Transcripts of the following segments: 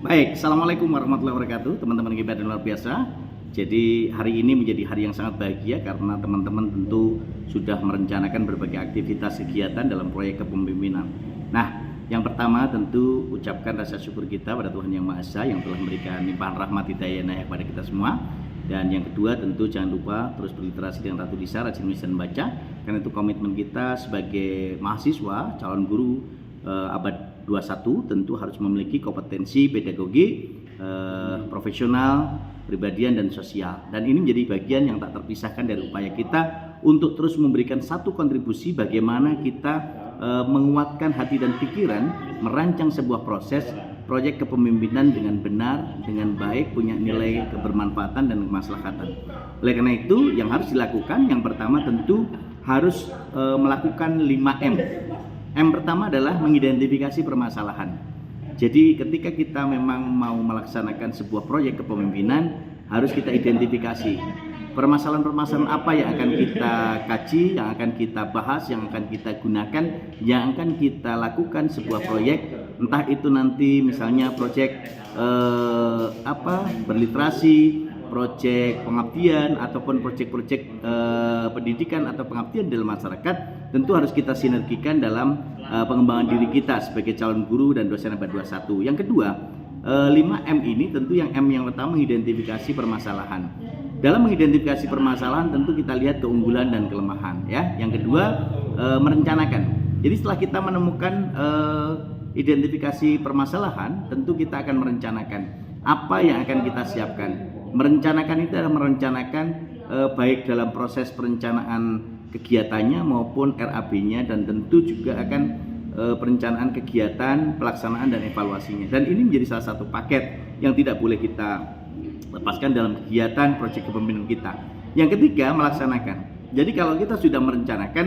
Baik, Assalamualaikum warahmatullahi wabarakatuh, teman-teman hebat dan luar biasa. Jadi hari ini menjadi hari yang sangat bahagia karena teman-teman tentu sudah merencanakan berbagai aktivitas kegiatan dalam proyek kepemimpinan. Nah, yang pertama tentu ucapkan rasa syukur kita pada Tuhan Yang Maha Esa yang telah memberikan limpahan rahmat hidayah inayah kepada kita semua. Dan yang kedua tentu jangan lupa terus berliterasi dengan Ratu Lisa, rajin menulis dan membaca. Karena itu komitmen kita sebagai mahasiswa, calon guru abad 21 tentu harus memiliki kompetensi pedagogi, profesional, pribadian dan sosial. Dan ini menjadi bagian yang tak terpisahkan dari upaya kita untuk terus memberikan satu kontribusi bagaimana kita menguatkan hati dan pikiran, merancang sebuah proses proyek kepemimpinan dengan benar, dengan baik, punya nilai kebermanfaatan dan kemaslahatan. Oleh karena itu, yang harus dilakukan, yang pertama tentu harus melakukan 5M. M pertama adalah mengidentifikasi permasalahan. Jadi ketika kita memang mau melaksanakan sebuah proyek kepemimpinan, harus kita identifikasi permasalahan-permasalahan apa yang akan kita kaji, yang akan kita bahas, yang akan kita gunakan, yang akan kita lakukan sebuah proyek. Entah itu nanti misalnya proyek berliterasi, proyek pengabdian ataupun proyek-proyek pendidikan atau pengabdian dalam masyarakat, tentu harus kita sinergikan dalam pengembangan diri kita sebagai calon guru dan dosen abad 21. Yang kedua, 5M ini tentu yang M yang pertama mengidentifikasi permasalahan. Dalam mengidentifikasi permasalahan tentu kita lihat keunggulan dan kelemahan ya. Yang kedua, merencanakan. Jadi setelah kita menemukan identifikasi permasalahan, tentu kita akan merencanakan apa yang akan kita siapkan. Merencanakan itu adalah merencanakan baik dalam proses perencanaan kegiatannya maupun RAB-nya, dan tentu juga akan perencanaan kegiatan, pelaksanaan dan evaluasinya. Dan ini menjadi salah satu paket yang tidak boleh kita lepaskan dalam kegiatan proyek kepemimpinan kita. Yang ketiga, melaksanakan. Jadi kalau kita sudah merencanakan,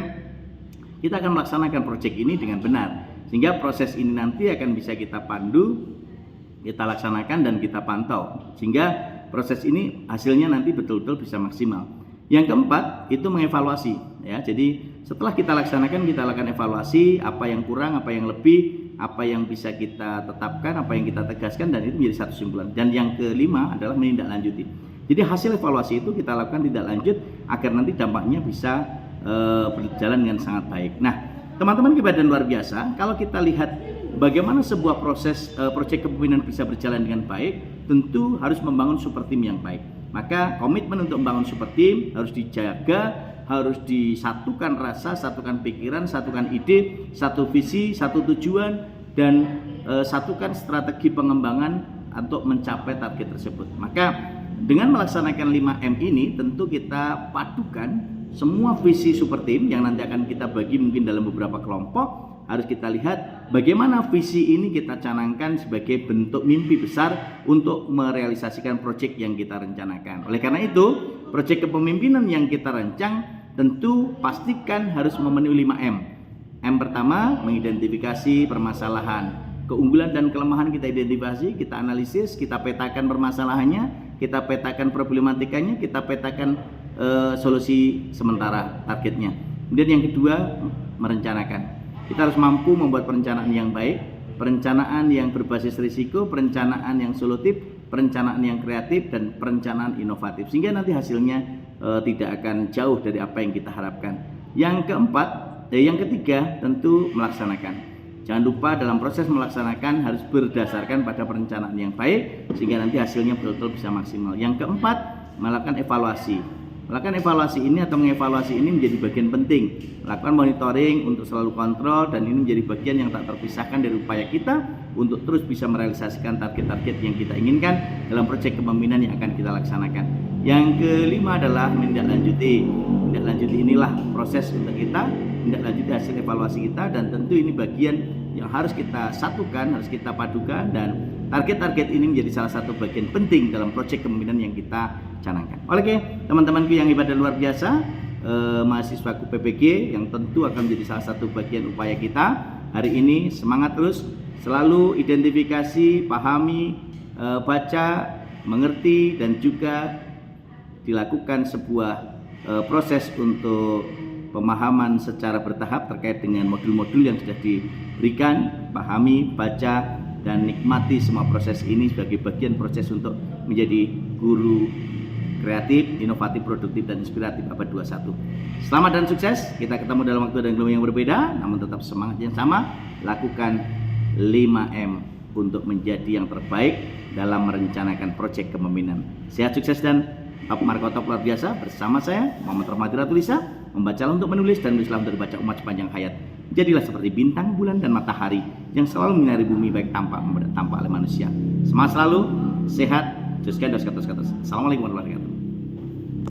kita akan melaksanakan proyek ini dengan benar, sehingga proses ini nanti akan bisa kita pandu, kita laksanakan dan kita pantau, sehingga proses ini hasilnya nanti betul-betul bisa maksimal. Yang keempat itu mengevaluasi ya. Jadi setelah kita laksanakan, kita lakukan evaluasi, apa yang kurang, apa yang lebih, apa yang bisa kita tetapkan, apa yang kita tegaskan, dan itu menjadi satu kesimpulan. Dan yang kelima adalah menindaklanjuti. Jadi hasil evaluasi itu kita lakukan tindak lanjut agar nanti dampaknya bisa berjalan dengan sangat baik. Nah, teman-teman hebat dan luar biasa, kalau kita lihat bagaimana sebuah proses proyek kepemimpinan bisa berjalan dengan baik, tentu harus membangun super team yang baik. Maka komitmen untuk membangun super team harus dijaga, harus disatukan rasa, satukan pikiran, satukan ide, satu visi, satu tujuan, dan satukan strategi pengembangan untuk mencapai target tersebut. Maka dengan melaksanakan 5M ini tentu kita padukan semua visi super team yang nanti akan kita bagi mungkin dalam beberapa kelompok. Harus kita lihat bagaimana visi ini kita canangkan sebagai bentuk mimpi besar untuk merealisasikan proyek yang kita rencanakan. Oleh karena itu, proyek kepemimpinan yang kita rancang tentu pastikan harus memenuhi 5M. M pertama, mengidentifikasi permasalahan. Keunggulan dan kelemahan kita identifikasi, kita analisis, kita petakan permasalahannya, kita petakan problematikanya, kita petakan solusi sementara targetnya. Kemudian yang kedua, merencanakan. Kita harus mampu membuat perencanaan yang baik, perencanaan yang berbasis risiko, perencanaan yang solutif, perencanaan yang kreatif, dan perencanaan inovatif, sehingga nanti hasilnya tidak akan jauh dari apa yang kita harapkan. Yang keempat, yang ketiga tentu melaksanakan. Jangan lupa dalam proses melaksanakan harus berdasarkan pada perencanaan yang baik, sehingga nanti hasilnya betul-betul bisa maksimal. Yang keempat, melakukan evaluasi. Melakukan evaluasi ini atau mengevaluasi ini menjadi bagian penting. Melakukan monitoring untuk selalu kontrol, dan ini menjadi bagian yang tak terpisahkan dari upaya kita untuk terus bisa merealisasikan target-target yang kita inginkan dalam proyek kepemimpinan yang akan kita laksanakan. Yang kelima adalah menindaklanjuti. Menindaklanjuti inilah proses untuk kita menindaklanjuti hasil evaluasi kita, dan tentu ini bagian yang harus kita satukan, harus kita padukan, dan target-target ini menjadi salah satu bagian penting dalam proyek kepemimpinan yang kita canangkan. Oke, teman-temanku yang hebat dan luar biasa, mahasiswaku PPG yang tentu akan menjadi salah satu bagian upaya kita hari ini. Semangat terus, selalu identifikasi, pahami, baca, mengerti, dan juga dilakukan sebuah proses untuk pemahaman secara bertahap terkait dengan modul-modul yang sudah diberikan. Pahami, baca, dan nikmati semua proses ini sebagai bagian proses untuk menjadi guru kreatif, inovatif, produktif, dan inspiratif abad 21. Selamat dan sukses. Kita ketemu dalam waktu dan gelombang yang berbeda, namun tetap semangat yang sama. Lakukan 5M untuk menjadi yang terbaik dalam merencanakan proyek kepemimpinan. Sehat, sukses, dan Top Markotop luar biasa. Bersama saya, Muhammad Rahmati Ratulisa, membacalah untuk menulis dan menulislah untuk dibaca umat sepanjang hayat. Jadilah seperti bintang, bulan, dan matahari yang selalu menyinari bumi baik tampak maupun tanpa oleh manusia. Semangat selalu, sehat, teruskan. Assalamualaikum warahmatullahi wabarakatuh.